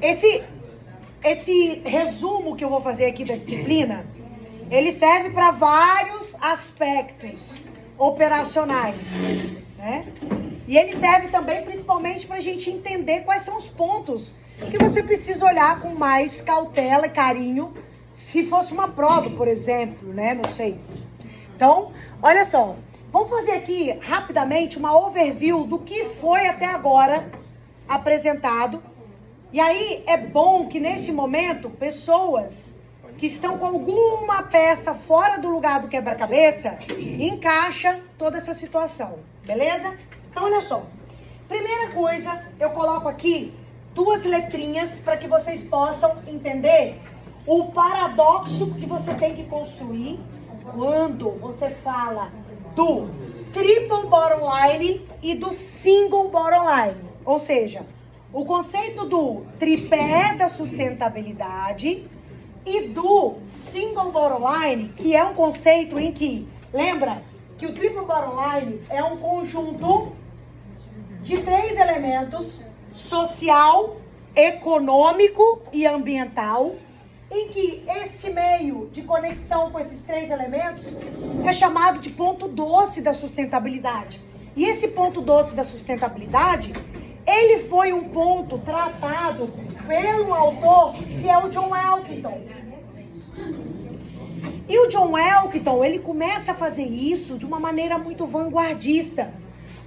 esse resumo que eu vou fazer aqui da disciplina, ele serve para vários aspectos operacionais, né? E ele serve também principalmente para a gente entender quais são os pontos que você precisa olhar com mais cautela e carinho se fosse uma prova, por exemplo, né? Não sei. Então, olha só. Vamos fazer aqui rapidamente uma overview do que foi até agora apresentado. E aí é bom que neste momento pessoas que estão com alguma peça fora do lugar do quebra-cabeça encaixa toda essa situação, beleza? Então olha só. Primeira coisa, eu coloco aqui 2 letrinhas para que vocês possam entender o paradoxo que você tem que construir quando você fala do triple bottom line e do single bottom line. Ou seja, o conceito do tripé da sustentabilidade e do single bottom line, que é um conceito em que, lembra que o triple bottom line é um conjunto de 3 elementos: social, econômico e ambiental, em que esse meio de conexão com esses 3 elementos é chamado de ponto doce da sustentabilidade. E esse ponto doce da sustentabilidade, ele foi um ponto tratado pelo autor, que é o John Elkington. E o John Elkington, ele começa a fazer isso de uma maneira muito vanguardista.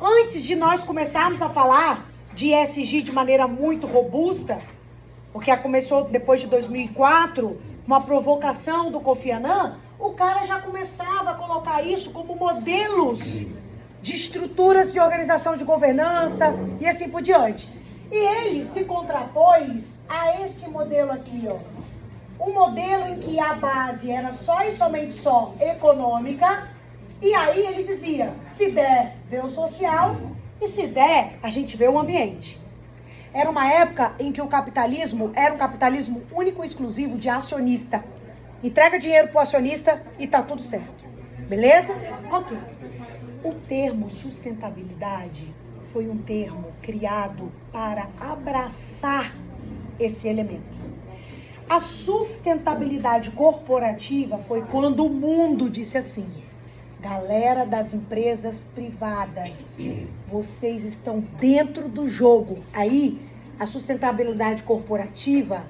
Antes de nós começarmos a falar de ESG de maneira muito robusta, porque começou depois de 2004, uma provocação do Kofi Annan, o cara já começava a colocar isso como modelos de estruturas de organização de governança e assim por diante. E ele se contrapôs a este modelo aqui, ó. Um modelo em que a base era só e somente só econômica, e aí ele dizia, se der, vê o social, e se der, a gente vê o ambiente. Era uma época em que o capitalismo era um capitalismo único e exclusivo de acionista. Entrega dinheiro pro acionista e tá tudo certo. Beleza? Ok. O termo sustentabilidade foi um termo criado para abraçar esse elemento. A sustentabilidade corporativa foi quando o mundo disse assim: galera das empresas privadas, vocês estão dentro do jogo. Aí, a sustentabilidade corporativa,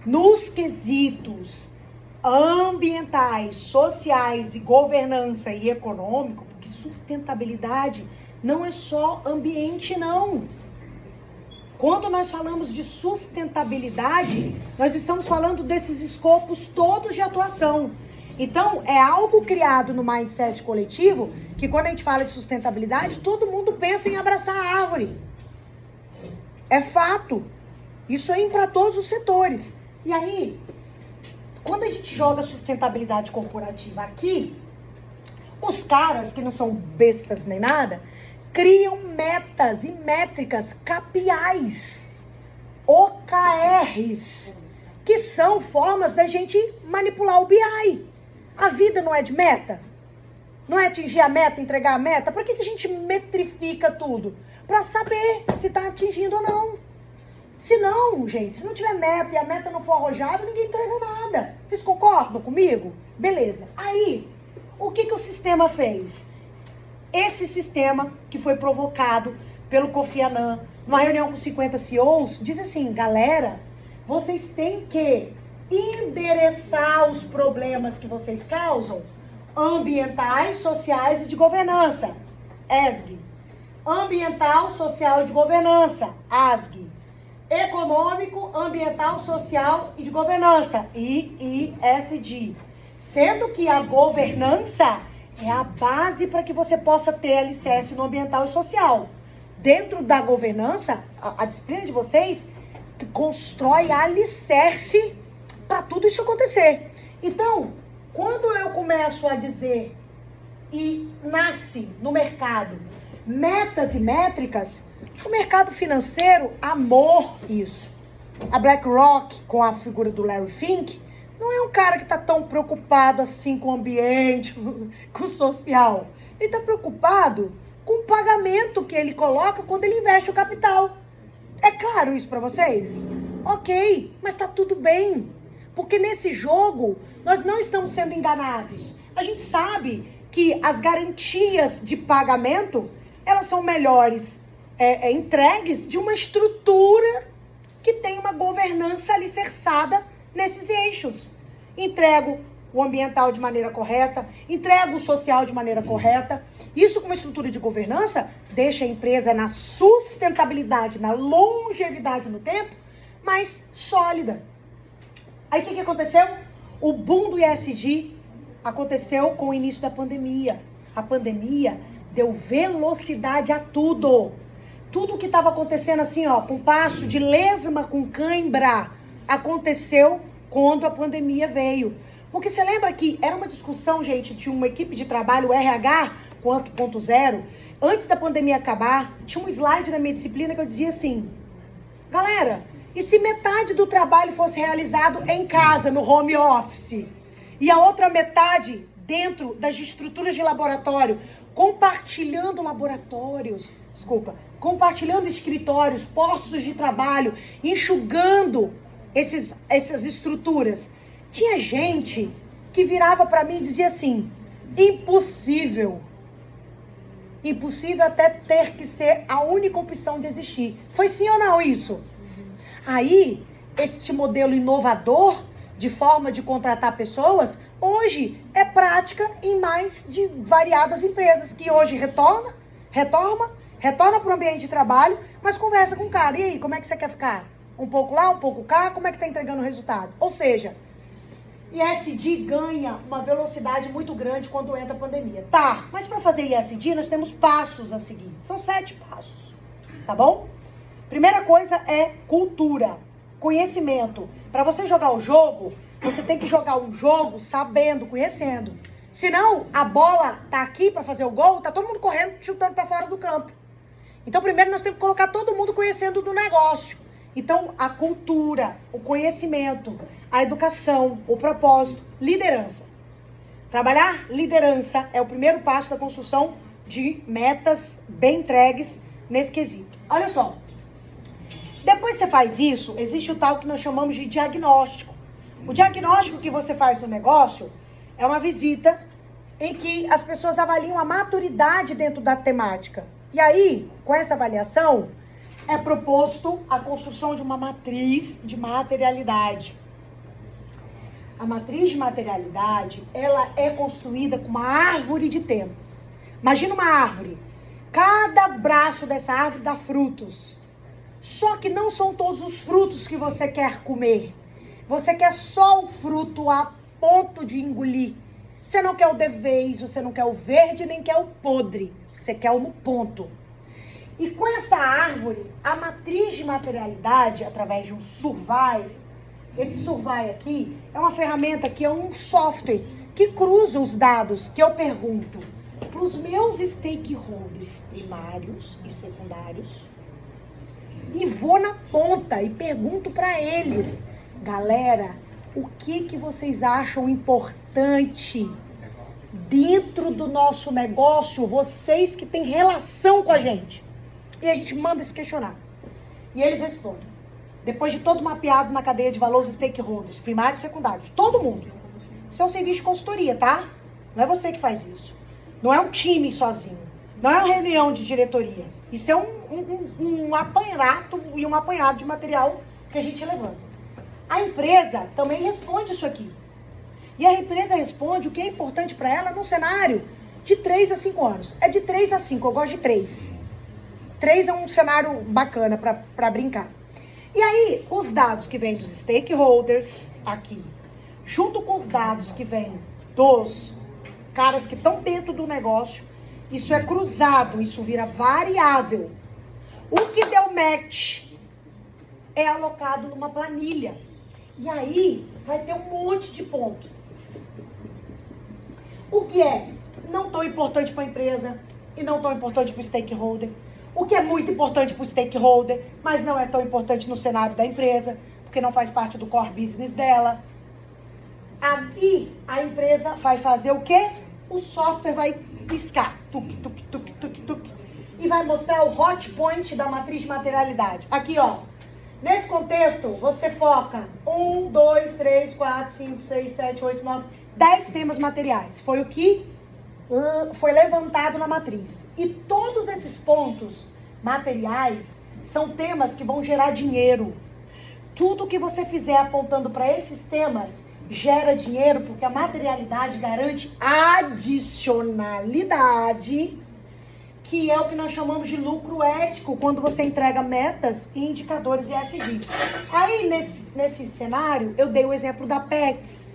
nos quesitos ambientais, sociais e governança e econômico, porque sustentabilidade não é só ambiente, não. Quando nós falamos de sustentabilidade, nós estamos falando desses escopos todos de atuação. Então, é algo criado no mindset coletivo, que quando a gente fala de sustentabilidade, todo mundo pensa em abraçar a árvore. É fato. Isso aí para todos os setores. E aí, quando a gente joga sustentabilidade corporativa aqui, os caras, que não são bestas nem nada, criam metas e métricas KPIs, OKRs, que são formas da gente manipular o BI. A vida não é de meta? Não é atingir a meta, entregar a meta? Por que a gente metrifica tudo? Para saber se está atingindo ou não. Se não, gente, se não tiver meta e a meta não for arrojada, ninguém entrega nada. Vocês concordam comigo? Beleza. Aí, o que o sistema fez? Esse sistema que foi provocado pelo Kofi Annan, numa reunião com 50 CEOs, diz assim, galera, vocês têm que endereçar os problemas que vocês causam, ambientais, sociais e de governança, ESG. Ambiental, social e de governança, ASG. Econômico, ambiental, social e de governança, ESG. Sendo que a governança é a base para que você possa ter alicerce no ambiental e social. Dentro da governança, a disciplina de vocês constrói alicerce para tudo isso acontecer. Então, quando eu começo a dizer e nasce no mercado metas e métricas, o mercado financeiro amou isso. A BlackRock, com a figura do Larry Fink, não é um cara que está tão preocupado assim com o ambiente, com o social. Ele está preocupado com o pagamento que ele coloca quando ele investe o capital. É claro isso para vocês? Ok, mas tá tudo bem. Porque nesse jogo, nós não estamos sendo enganados. A gente sabe que as garantias de pagamento, elas são melhores entregues de uma estrutura que tem uma governança alicerçada nesses eixos. Entrego o ambiental de maneira correta, entrego o social de maneira correta. Isso com uma estrutura de governança deixa a empresa na sustentabilidade, na longevidade no tempo, mais sólida. Aí o que aconteceu? O boom do ESG aconteceu com o início da pandemia. A pandemia deu velocidade a tudo. Tudo que estava acontecendo assim, ó, com passo de lesma, com cãibra, aconteceu quando a pandemia veio. Porque você lembra que era uma discussão, gente, de uma equipe de trabalho, RH 4.0, antes da pandemia acabar, tinha um slide na minha disciplina que eu dizia assim, galera, e se metade do trabalho fosse realizado em casa, no home office, e a outra metade dentro das estruturas de laboratório, compartilhando escritórios, postos de trabalho, enxugando essas estruturas. Tinha gente que virava para mim e dizia assim, impossível até ter que ser a única opção de existir. Foi sim ou não isso? Aí, este modelo inovador de forma de contratar pessoas, hoje é prática em mais de variadas empresas, que hoje retorna para o ambiente de trabalho, mas conversa com o cara. E aí, como é que você quer ficar? Um pouco lá, um pouco cá? Como é que tá entregando o resultado? Ou seja, ESG ganha uma velocidade muito grande quando entra a pandemia. Tá, mas para fazer ESG nós temos passos a seguir. São 7 passos, tá bom? Primeira coisa é cultura, conhecimento. Para você jogar o jogo, você tem que jogar um jogo sabendo, conhecendo. Senão, a bola tá aqui para fazer o gol, tá todo mundo correndo, chutando para fora do campo. Então, primeiro nós temos que colocar todo mundo conhecendo do negócio. Então, a cultura, o conhecimento, a educação, o propósito, liderança. Trabalhar liderança é o primeiro passo da construção de metas bem entregues nesse quesito. Olha só. Depois que você faz isso, existe o tal que nós chamamos de diagnóstico. O diagnóstico que você faz no negócio é uma visita em que as pessoas avaliam a maturidade dentro da temática. E aí, com essa avaliação, é proposto a construção de uma matriz de materialidade. A matriz de materialidade, ela é construída com uma árvore de temas. Imagina uma árvore. Cada braço dessa árvore dá frutos. Só que não são todos os frutos que você quer comer. Você quer só o fruto a ponto de engolir. Você não quer o de vez, você não quer o verde, nem quer o podre. Você quer o no ponto. E com essa árvore, a matriz de materialidade, através de um survey, esse survey aqui é uma ferramenta que é um software que cruza os dados que eu pergunto para os meus stakeholders primários e secundários e vou na ponta e pergunto para eles, galera, o que vocês acham importante dentro do nosso negócio, vocês que têm relação com a gente? E a gente manda se questionar. E eles respondem. Depois de todo mapeado na cadeia de valores stakeholders, primários e secundários, todo mundo. Isso é um serviço de consultoria, tá? Não é você que faz isso. Não é um time sozinho. Não é uma reunião de diretoria. Isso é um apanhado e um apanhado de material que a gente levanta. A empresa também responde isso aqui. E a empresa responde o que é importante para ela num cenário de 3 a 5 anos. É de 3 a 5, eu gosto de 3. 3 é um cenário bacana para brincar. E aí, os dados que vêm dos stakeholders aqui, junto com os dados que vêm dos caras que estão dentro do negócio, isso é cruzado, isso vira variável. O que deu match é alocado numa planilha. E aí, vai ter um monte de ponto. O que é não tão importante para a empresa e não tão importante para o stakeholder. O que é muito importante para o stakeholder, mas não é tão importante no cenário da empresa, porque não faz parte do core business dela. Aí a empresa vai fazer o quê? O software vai piscar, tuc, tuc, tuc, tuc, tuc, e vai mostrar o hot point da matriz de materialidade. Aqui, ó, Nesse contexto, você foca 1, 2, 3, 4, 5, 6, 7, 8, 9, 10 temas materiais. Foi o que foi levantado na matriz. E todos esses pontos materiais são temas que vão gerar dinheiro. Tudo que você fizer apontando para esses temas gera dinheiro, porque a materialidade garante adicionalidade, que é o que nós chamamos de lucro ético, quando você entrega metas e indicadores ESG. Aí, nesse cenário, eu dei o exemplo da Pets.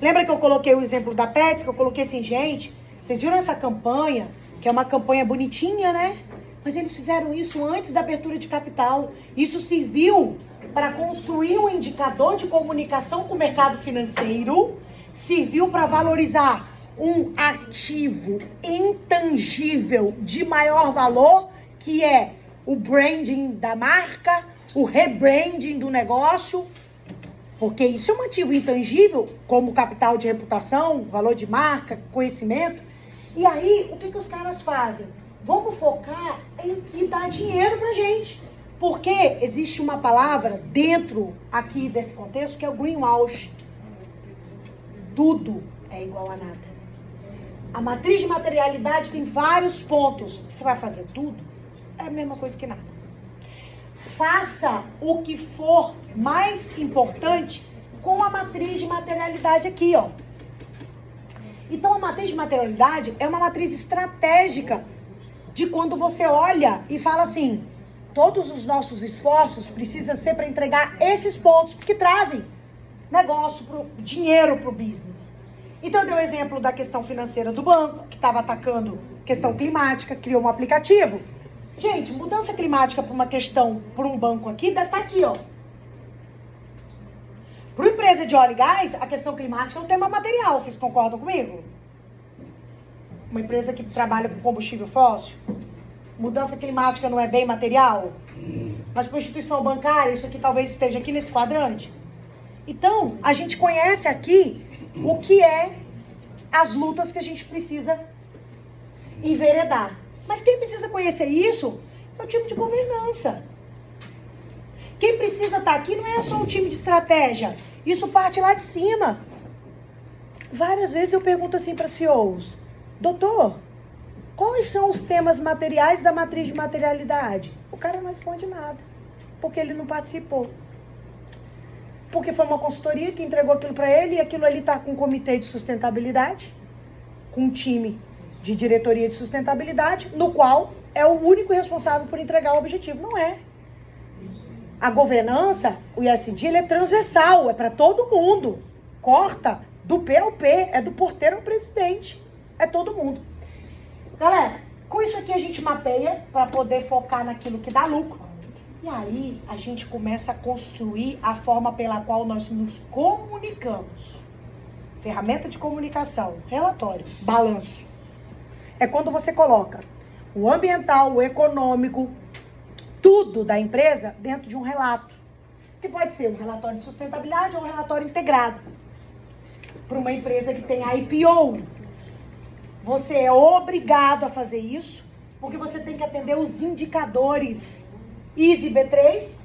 Lembra que eu coloquei o exemplo da Pets? Que eu coloquei assim, gente, vocês viram essa campanha? Que é uma campanha bonitinha, né? Mas eles fizeram isso antes da abertura de capital. Isso serviu para construir um indicador de comunicação com o mercado financeiro, serviu para valorizar um ativo intangível de maior valor, que é o branding da marca, o rebranding do negócio, porque isso é um ativo intangível, como capital de reputação, valor de marca, conhecimento. E aí, o que os caras fazem? Vamos focar em que dá dinheiro pra gente. Porque existe uma palavra dentro aqui desse contexto que é o greenwash. Tudo é igual a nada. A matriz de materialidade tem vários pontos. Você vai fazer tudo? É a mesma coisa que nada. Faça o que for mais importante com a matriz de materialidade aqui, ó. Então, a matriz de materialidade é uma matriz estratégica de quando você olha e fala assim, todos os nossos esforços precisam ser para entregar esses pontos que trazem negócio, dinheiro para o business. Então, eu dei o exemplo da questão financeira do banco, que estava atacando questão climática, criou um aplicativo. Gente, mudança climática para uma questão, para um banco aqui, deve estar aqui, ó. Para uma empresa de óleo e gás, a questão climática é um tema material, vocês concordam comigo? Uma empresa que trabalha com combustível fóssil, mudança climática não é bem material? Mas para a instituição bancária, isso aqui talvez esteja aqui nesse quadrante. Então, a gente conhece aqui o que é as lutas que a gente precisa enveredar. Mas quem precisa conhecer isso é o time de governança. Quem precisa estar aqui não é só um time de estratégia. Isso parte lá de cima. Várias vezes eu pergunto assim para CEOs, doutor, quais são os temas materiais da matriz de materialidade? O cara não responde nada, porque ele não participou. Porque foi uma consultoria que entregou aquilo para ele e aquilo ali está com um comitê de sustentabilidade, com um time de diretoria de sustentabilidade, no qual é o único responsável por entregar o objetivo. Não é. A governança, o ESG, ele é transversal, é para todo mundo. Corta do P ao P, é do porteiro ao presidente. É todo mundo. Galera, com isso aqui a gente mapeia para poder focar naquilo que dá lucro. E aí a gente começa a construir a forma pela qual nós nos comunicamos. Ferramenta de comunicação, relatório, balanço. É quando você coloca o ambiental, o econômico, tudo da empresa dentro de um relato. Que pode ser um relatório de sustentabilidade ou um relatório integrado. Para uma empresa que tem IPO, você é obrigado a fazer isso, porque você tem que atender os indicadores ISE B3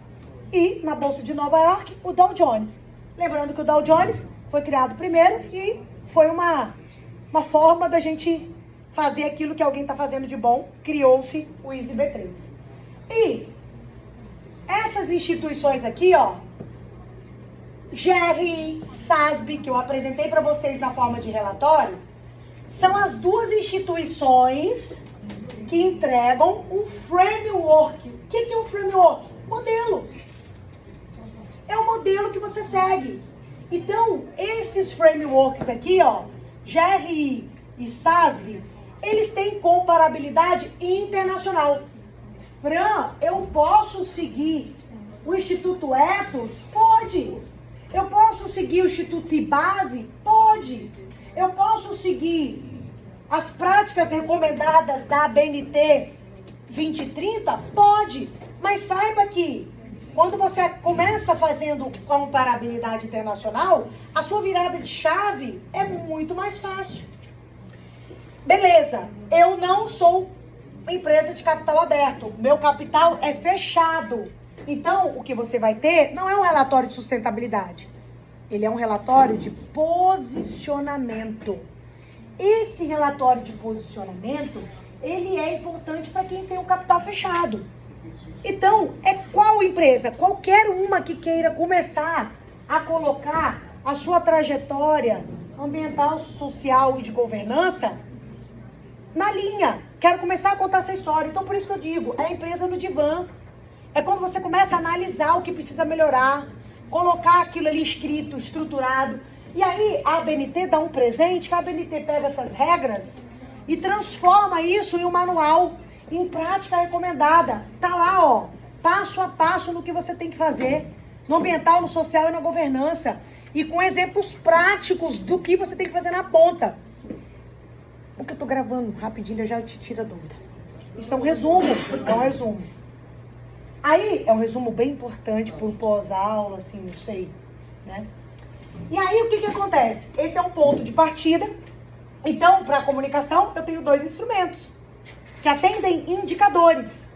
e, na Bolsa de Nova York, o Dow Jones. Lembrando que o Dow Jones foi criado primeiro e foi uma forma da gente fazer aquilo que alguém está fazendo de bom, criou-se o ISE B3. E essas instituições aqui, ó, GRI, SASB, que eu apresentei para vocês na forma de relatório, são as duas instituições que entregam um framework. O que é um framework? Modelo. É o modelo que você segue. Então, esses frameworks aqui, ó, GRI e SASB, eles têm comparabilidade internacional. Fran, eu posso seguir o Instituto Ethos? Pode. Eu posso seguir o Instituto IBASE? Pode. Eu posso seguir as práticas recomendadas da ABNT 2030? Pode. Mas saiba que quando você começa fazendo comparabilidade internacional, a sua virada de chave é muito mais fácil. Beleza, eu não sou empresa de capital aberto. Meu capital é fechado. Então, o que você vai ter não é um relatório de sustentabilidade. Ele é um relatório de posicionamento. Esse relatório de posicionamento, ele é importante para quem tem o capital fechado. Então, é qual empresa? Qualquer uma que queira começar a colocar a sua trajetória ambiental, social e de governança na linha. Quero começar a contar essa história. Então, por isso que eu digo, é a empresa no divã. É quando você começa a analisar o que precisa melhorar, colocar aquilo ali escrito, estruturado. E aí, a ABNT dá um presente, que a ABNT pega essas regras e transforma isso em um manual, em prática recomendada. Tá lá, ó, passo a passo no que você tem que fazer, no ambiental, no social e na governança. E com exemplos práticos do que você tem que fazer na ponta. O que eu tô gravando rapidinho, eu já te tiro a dúvida. Isso é um resumo, Aí, é um resumo bem importante para o pós-aula, assim, não sei, né? E aí, o que acontece? Esse é um ponto de partida. Então, para a comunicação, eu tenho 2 instrumentos que atendem indicadores.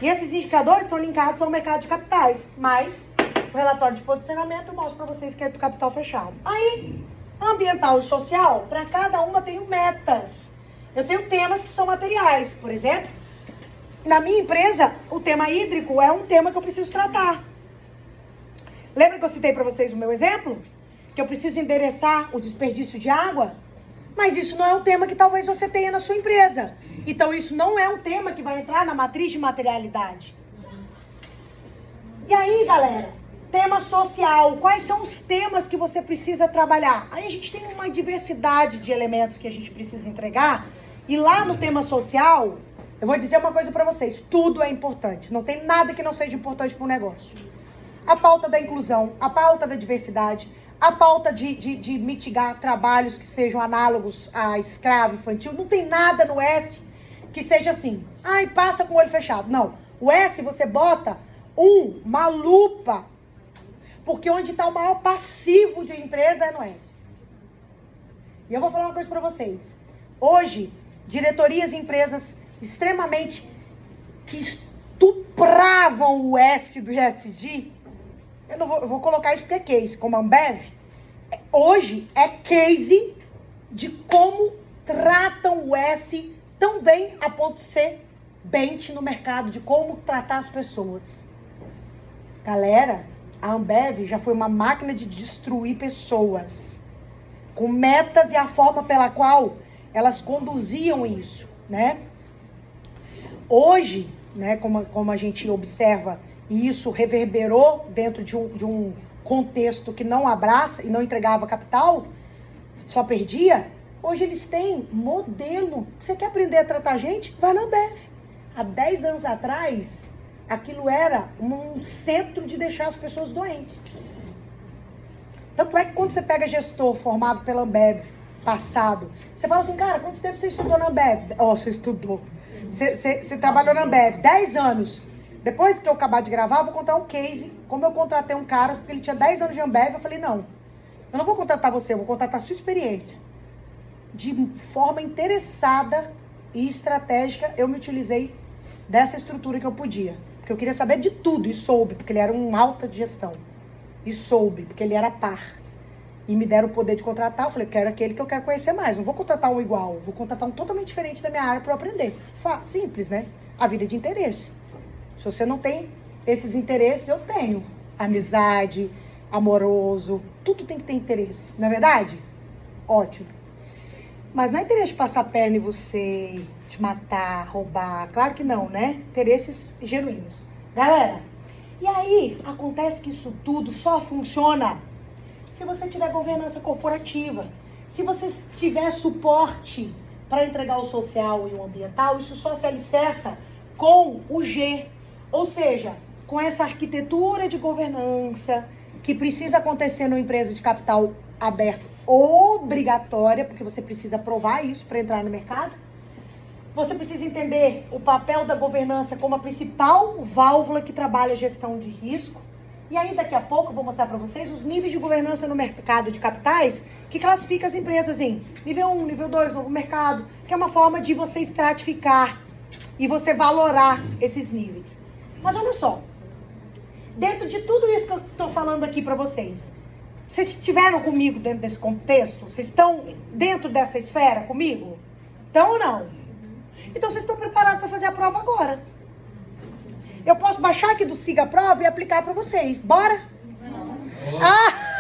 E esses indicadores são linkados ao mercado de capitais. Mas, o relatório de posicionamento eu mostro para vocês que é do capital fechado. Aí, ambiental e social, para cada uma eu tenho metas. Eu tenho temas que são materiais. Por exemplo, na minha empresa, o tema hídrico é um tema que eu preciso tratar. Lembra que eu citei para vocês o meu exemplo? Que eu preciso endereçar o desperdício de água? Mas isso não é um tema que talvez você tenha na sua empresa. Então, isso não é um tema que vai entrar na matriz de materialidade. E aí, galera, tema social. Quais são os temas que você precisa trabalhar? Aí a gente tem uma diversidade de elementos que a gente precisa entregar. E lá no tema social, eu vou dizer uma coisa para vocês. Tudo é importante. Não tem nada que não seja importante para o negócio. A pauta da inclusão, a pauta da diversidade, a pauta de mitigar trabalhos que sejam análogos a escravo infantil. Não tem nada no S que seja assim. Ai, passa com o olho fechado. Não. O S você bota uma lupa. Porque onde está o maior passivo de empresa é no S. E eu vou falar uma coisa para vocês. Hoje, diretorias e empresas extremamente que estupravam o S do ESG, eu vou colocar isso porque é case, como a Ambev, hoje é case de como tratam o S tão bem a ponto de ser bench no mercado, de como tratar as pessoas. Galera, a Ambev já foi uma máquina de destruir pessoas, com metas e a forma pela qual elas conduziam isso, né? Hoje, né, como a gente observa, e isso reverberou dentro de um contexto que não abraça e não entregava capital, só perdia. Hoje eles têm modelo. Você quer aprender a tratar gente? Vai na Ambev. Há 10 anos atrás, aquilo era um centro de deixar as pessoas doentes. Tanto é que quando você pega gestor formado pela Ambev, passado, você fala assim, cara, quanto tempo você estudou na Ambev? Você estudou. Você trabalhou na Ambev 10 anos. Depois que eu acabar de gravar, eu vou contar um case. Como eu contratei um cara, porque ele tinha 10 anos de Ambev, eu falei, não, eu não vou contratar você, eu vou contratar a sua experiência. De forma interessada e estratégica, eu me utilizei dessa estrutura que eu podia. Porque eu queria saber de tudo e soube, porque ele era um alta de gestão. E soube, porque ele era par. E me deram o poder de contratar, eu falei, quero aquele que eu quero conhecer mais. Não vou contratar um igual, vou contratar um totalmente diferente da minha área para eu aprender. Simples, né? A vida é de interesse. Se você não tem esses interesses, eu tenho. Amizade, amoroso, tudo tem que ter interesse. Não é verdade? Ótimo. Mas não é interesse de passar a perna em você, te matar, roubar. Claro que não, né? Interesses genuínos. Galera, e aí acontece que isso tudo só funciona se você tiver governança corporativa. Se você tiver suporte para entregar o social e o ambiental, isso só se alicerça com o G. Ou seja, com essa arquitetura de governança que precisa acontecer numa empresa de capital aberto obrigatória, porque você precisa provar isso para entrar no mercado. Você precisa entender o papel da governança como a principal válvula que trabalha a gestão de risco. E aí, daqui a pouco, eu vou mostrar para vocês os níveis de governança no mercado de capitais que classifica as empresas em nível 1, nível 2, novo mercado, que é uma forma de você estratificar e você valorar esses níveis. Mas olha só, dentro de tudo isso que eu tô falando aqui pra vocês, vocês estiveram comigo dentro desse contexto? Vocês estão dentro dessa esfera comigo? Estão ou não? Então vocês estão preparados para fazer a prova agora. Eu posso baixar aqui do Siga a Prova e aplicar para vocês. Bora? Ah!